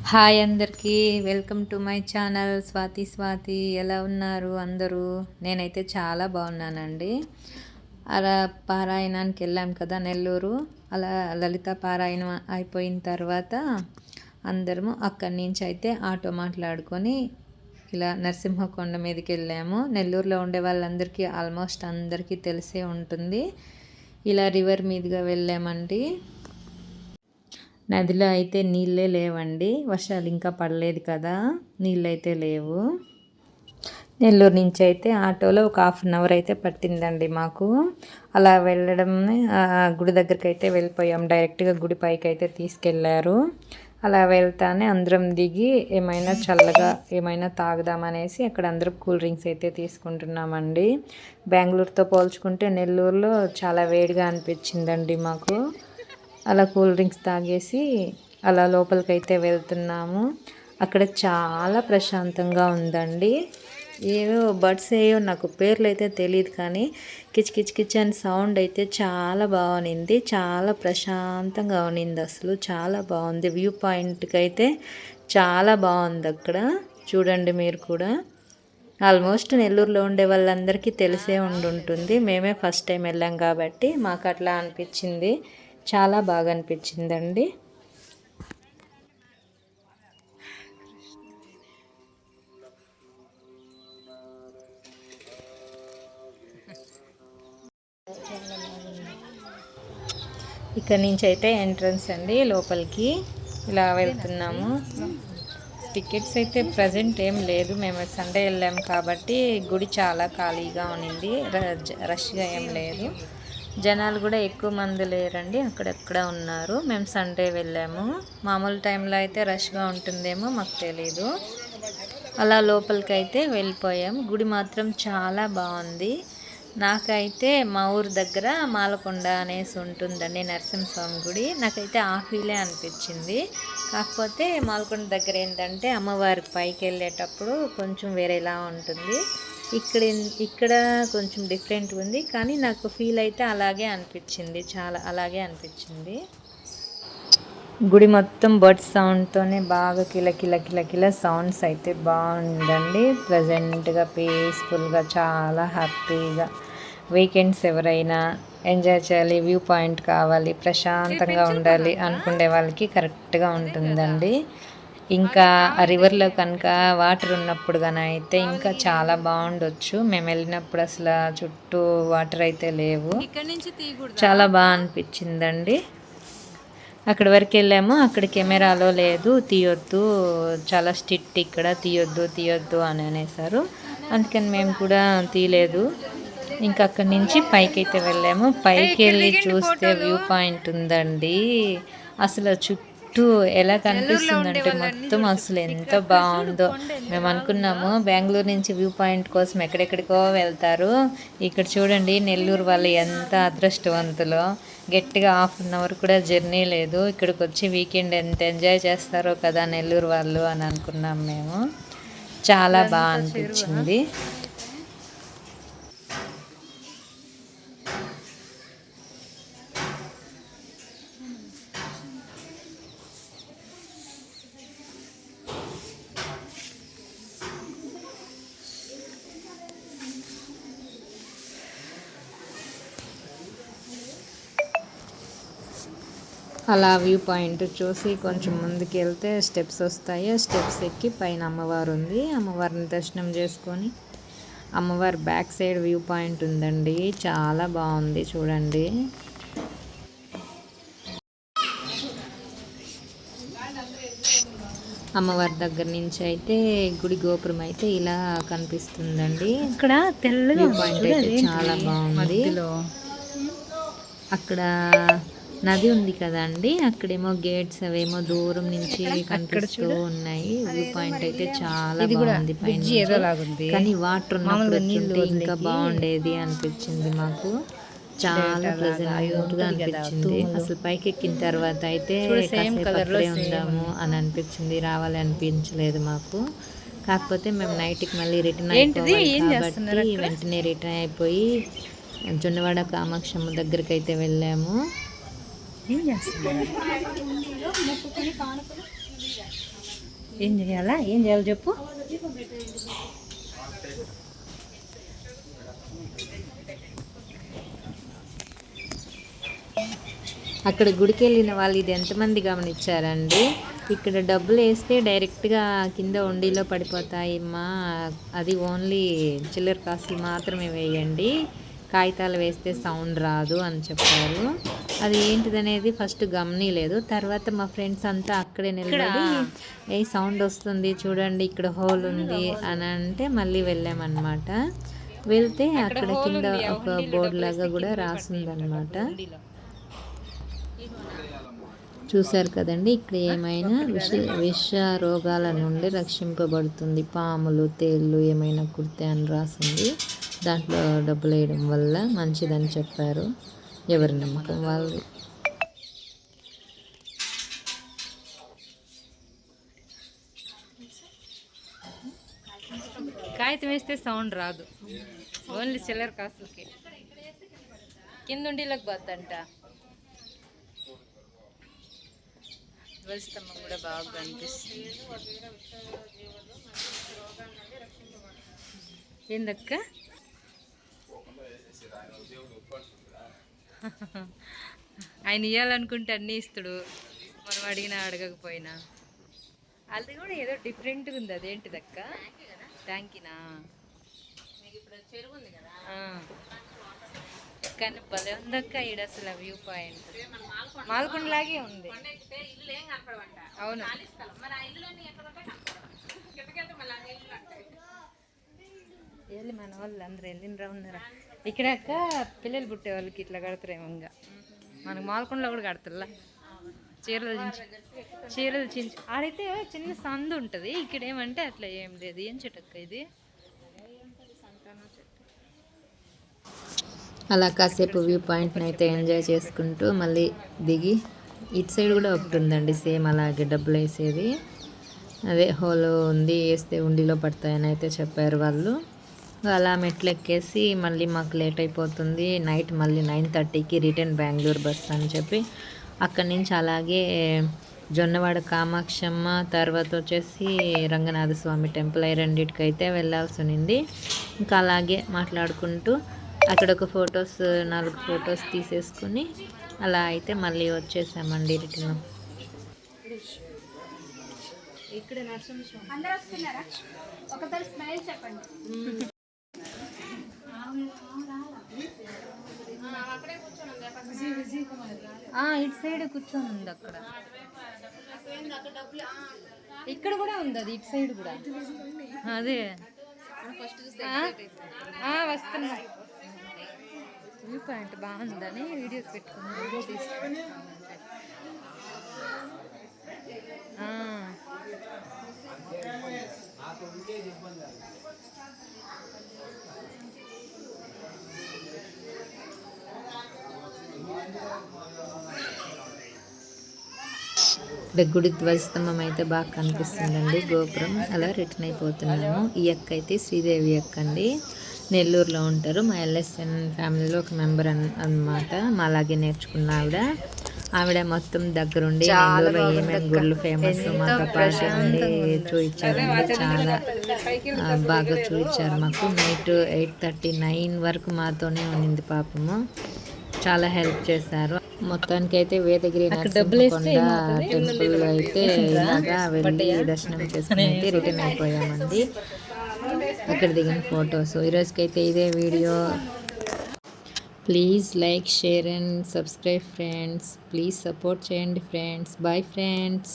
Hi అందరికీ, welcome to my channel Swathi. ఎలా ఉన్నారు అందరూ? నేనైతే చాలా బాగున్నానండి. అలా పారాయణానికి వెళ్ళాం కదా నెల్లూరు. అలా లలిత పారాయణం అయిపోయిన తర్వాత అందరము అక్కడి నుంచి అయితే ఆటో మాట్లాడుకొని ఇలా నరసింహకొండ మీదకి వెళ్ళాము. నెల్లూరులో ఉండే వాళ్ళందరికీ ఆల్మోస్ట్ అందరికీ తెలిసే ఉంటుంది. ఇలా రివర్ మీదుగా వెళ్ళామండి. నదిలో అయితే నీళ్ళే లేవండి, వర్షాలు ఇంకా పడలేదు కదా, నీళ్ళు అయితే లేవు. నెల్లూరు నుంచి అయితే ఆటోలో ఒక 1/2 అవర్ అయితే పట్టిందండి మాకు. అలా వెళ్ళడం గుడి దగ్గరికి అయితే వెళ్ళిపోయాం. డైరెక్ట్గా గుడి పైకి అయితే తీసుకెళ్ళారు. అలా వెళ్తానే అందరం దిగి ఏమైనా చల్లగా ఏమైనా తాగుదామనేసి అక్కడ అందరం కూల్ డ్రింక్స్ అయితే తీసుకుంటున్నామండి. బెంగళూరుతో పోల్చుకుంటే నెల్లూరులో చాలా వేడిగా అనిపించిందండి మాకు. అలా కూల్ డ్రింక్స్ తాగేసి అలా లోపలికైతే వెళ్తున్నాము. అక్కడ చాలా ప్రశాంతంగా ఉందండి. ఏవో బర్డ్స్ ఏవో నాకు పేర్లు అయితే తెలియదు, కానీ కిచ్ అని సౌండ్ అయితే చాలా బాగుంది. చాలా ప్రశాంతంగా ఉన్నింది, అసలు చాలా బాగుంది. వ్యూ పాయింట్కి అయితే చాలా బాగుంది అక్కడ. చూడండి మీరు కూడా. ఆల్మోస్ట్ నెల్లూరులో ఉండే వాళ్ళందరికీ తెలిసే ఉంటుంది. మేమే ఫస్ట్ టైం వెళ్ళాం కాబట్టి మాకు అట్లా అనిపించింది. చాలా బాగా అనిపించిందండి. ఇక్కడ నుంచి అయితే ఎంట్రన్స్ అండి లోపలికి. ఇలా వెళ్తున్నాము. టికెట్స్ అయితే ప్రజెంట్ ఏం లేదు, మేము సండే వెళ్ళాము కాబట్టి గుడి చాలా ఖాళీగా ఉన్నింది, రష్గా ఏం లేదు. జనాలు కూడా ఎక్కువ మంది లేరండి, అక్కడెక్కడ ఉన్నారు. మేము సండే వెళ్ళాము. మామూలు టైంలో అయితే రష్గా ఉంటుందేమో మాకు తెలీదు. అలా లోపలికి అయితే వెళ్ళిపోయాం. గుడి మాత్రం చాలా బాగుంది. నాకైతే మా ఊరు దగ్గర మాలకొండ అనేసి ఉంటుందండి నరసింహస్వామి గుడి. నాకైతే ఆ ఫీలే అనిపించింది. కాకపోతే మాలకొండ దగ్గర ఏంటంటే అమ్మవారి పైకి వెళ్ళేటప్పుడు కొంచెం వేరేలా ఉంటుంది. ఇక్కడ కొంచెం డిఫరెంట్ ఉంది, కానీ నాకు ఫీల్ అయితే అలాగే అనిపించింది, చాలా అలాగే అనిపించింది. గుడి మొత్తం బర్డ్ సౌండ్తోనే బాగా కిల సౌండ్స్ అయితే బాగుందండి. ప్రజెంట్గా పీస్ఫుల్గా చాలా హ్యాపీగా వీకెండ్స్ ఎవరైనా ఎంజాయ్ చేయాలి, వ్యూ పాయింట్ కావాలి, ప్రశాంతంగా ఉండాలి అనుకునే వాళ్ళకి కరెక్ట్గా ఉంటుందండి. ఇంకా ఆ రివర్లో కనుక వాటర్ ఉన్నప్పుడు కానీ అయితే ఇంకా చాలా బాగుండొచ్చు. మేము వెళ్ళినప్పుడు అసలు చుట్టూ వాటర్ అయితే లేవు. చాలా బాగా అనిపించిందండి. అక్కడి వరకు వెళ్ళాము. అక్కడ కెమెరాలో లేదు, తీయొద్దు, చాలా స్ట్రిక్ట్ ఇక్కడ, తీయొద్దు అని అనేసారు. అందుకని మేము కూడా తీయలేదు. ఇంకా అక్కడి నుంచి పైకి అయితే వెళ్ళాము. పైకి వెళ్ళి చూస్తే వ్యూ పాయింట్ ఉందండి. అసలు చుట్టూ ఎలా కనిపిస్తుందంటే మొత్తం అసలు ఎంత బాగుందో. మేము అనుకున్నాము బెంగళూరు నుంచి వ్యూ పాయింట్ కోసం ఎక్కడెక్కడికో వెళ్తారు, ఇక్కడ చూడండి నెల్లూరు వాళ్ళు ఎంత అదృష్టవంతులో. గట్టిగా 1/2 అవర్ కూడా జర్నీ లేదు, ఇక్కడికి వచ్చి వీకెండ్ ఎంత ఎంజాయ్ చేస్తారో కదా నెల్లూరు వాళ్ళు అని అనుకున్నాం మేము. చాలా బాగా అనిపించింది. అలా వ్యూ పాయింట్ చూసి కొంచెం ముందుకు వెళ్తే స్టెప్స్ వస్తాయి. స్టెప్స్ ఎక్కి పైన అమ్మవారు ఉంది, అమ్మవారిని దర్శనం చేసుకొని అమ్మవారి బ్యాక్ సైడ్ వ్యూ పాయింట్ ఉందండి. చాలా బాగుంది చూడండి. అమ్మవారి దగ్గర నుంచి అయితే గుడి గోపురం అయితే ఇలా కనిపిస్తుందండి. ఇక్కడ వ్యూ పాయింట్ అయితే చాలా బాగుంది. అక్కడ నది ఉంది కదండి, అక్కడేమో గేట్స్ అవేమో దూరం నుంచి కనిపిస్తూ ఉన్నాయి. వ్యూ పాయింట్ అయితే చాలా బాగుంది పైన, కానీ వాటర్ ఉన్నప్పుడు ఇంకా బాగుండేది అనిపించింది మాకు. చాలా ప్లెజెంట్గా అనిపించింది. అసలు పైకి ఎక్కిన తర్వాత అయితే అక్కడే ఉందాము అని అనిపించింది, రావాలి అనిపించలేదు మాకు. కాకపోతే మేము నైట్కి మళ్ళీ రిటర్న్ అయిపోవాలి కాబట్టి వెంటనే రిటర్న్ అయిపోయి జొన్నవాడ కామాక్షమ్మ దగ్గరికి అయితే వెళ్ళాము. ఏం చేస్తున్నారు? ఏం చేయాలో చెప్పు. అక్కడ గుడికి వెళ్ళిన వాళ్ళు ఇది ఎంతమంది గమనించారండి? ఇక్కడ డబ్బులు వేస్తే డైరెక్ట్గా కింద ఉండిలో పడిపోతాయమ్మా, అది ఓన్లీ చిల్లర కాసులు మాత్రమే వేయండి, కాగితాలు వేస్తే సౌండ్ రాదు అని చెప్పారు. అది ఏంటిదనేది ఫస్ట్ గమనిలేదు. తర్వాత మా ఫ్రెండ్స్ అంతా అక్కడే నిలబడి ఏ సౌండ్ వస్తుంది చూడండి, ఇక్కడ హోల్ ఉంది అని అంటే మళ్ళీ వెళ్ళామన్నమాట. వెళ్తే అక్కడ కింద ఒక బోర్డు లాగా కూడా రాసిందనమాట. చూశారు కదండి, ఇక్కడ ఏమైనా విష రోగాల నుండి రక్షింపబడుతుంది, పాములు తేళ్ళు ఏమైనా కుడితే అని రాసింది. దాంట్లో డబ్బులు వేయడం వల్ల మంచిదని చెప్పారు. ఎవరి నమ్మకం వాళ్ళు. కాగితం వేస్తే సౌండ్ రాదు, ఓన్లీ చిల్లర కాసులకి. కింద ఉండిలోకి పోద్దంట. ధ్వజస్తంభం కూడా బాగా కనిపిస్తుంది. ఏందక్క? ఆయన ఇవ్వాలనుకుంటే అన్నీ ఇస్తాడు, మనం అడిగినా అడగకపోయినా. అది కూడా ఏదో డిఫరెంట్గా ఉంది, అదేంటిదక్క? ట్యాంకీనా? కానీ భలే ఉందక్క ఈడ అసలు వ్యూ పాయింట్. మాల్కొండ లాగే ఉంది. అవును, వెళ్ళి మన వాళ్ళు అందరూ వెళ్ళినరా ఉన్నారా? ఇక్కడ అక్క పిల్లలు పుట్టే వాళ్ళకి ఇట్లా కడతారేమో. ఇంకా మనకు మాల్కొండలో కూడా కడతారులా, చీరలు చించి. ఆడైతే చిన్న సందు ఉంటుంది, ఇక్కడ ఏమంటే అట్లా ఏం లేదు. ఏం చెట్టక్క ఇది? అలా కాసేపు వ్యూ పాయింట్ని అయితే ఎంజాయ్ చేసుకుంటూ మళ్ళీ దిగి, ఇటు సైడ్ కూడా ఒకటి ఉందండి సేమ్ అలాగే డబ్బులు వేసేది. అదే హోల్ ఉంది, వేస్తే ఉండిలో పడతాయని అయితే చెప్పారు వాళ్ళు. అలా మెట్లు ఎక్కేసి మళ్ళీ మాకు లేట్ అయిపోతుంది, నైట్ మళ్ళీ 9:30కి రిటర్న్ బెంగళూరు బస్ అని చెప్పి అక్కడి నుంచి అలాగే జొన్నవాడ కామాక్షమ్మ, తర్వాత వచ్చేసి రంగనాథ స్వామి టెంపుల్, ఈ రెండింటికి అయితే వెళ్ళాల్సి ఉంది. ఇంకా అలాగే మాట్లాడుకుంటూ అక్కడ ఒక 4 ఫొటోస్ తీసేసుకుని అలా అయితే మళ్ళీ వచ్చేసామండి రిటర్న్. ఇక్కడ ఇటు సైడ్ కూర్చొని ఉంది అక్కడ. ఇక్కడ కూడా ఉంది అది, ఇటు సైడ్ కూడా. అదే వస్తున్నా. వ్యూ పాయింట్ బాగుందని వీడియోస్ పెట్టుకుని తీసుకుని. ఇక్కడ గుడి ధ్వజస్తంభం అయితే బాగా కనిపిస్తుందండి, గోపురం. అలా రిటర్న్ అయిపోతున్నాము. ఈ అక్క అయితే శ్రీదేవి అక్క అండి, నెల్లూరులో ఉంటారు. మా ఎల్ఎస్ఎన్ ఫ్యామిలీలో ఒక మెంబర్ అన్నమాట. మా అలాగే నేర్చుకున్న ఆవిడ మొత్తం దగ్గరుండి నెల్లూరులో ఏమేమి గుళ్ళు ఫేమస్ మాకు పాట ఉండి చూపించారండి. చాలా బాగా చూపించారు మాకు. నైట్ 8:39 వరకు మాతోనే ఉన్నింది పాపము. చాలా హెల్ప్ చేశారు. మొత్తానికి అయితే వేదగిరి నరసింహకొండ టెంపుల్ అయితే ఇలాగా వెళ్ళి దర్శనం చేసుకుని అయితే రిటర్న్ అయిపోయామండి. అక్కడ దిగిన ఫొటోస్. ఈరోజుకైతే ఇదే వీడియో. Please like, share and subscribe friends. Please support చేయండి ఫ్రెండ్స్. Bye friends.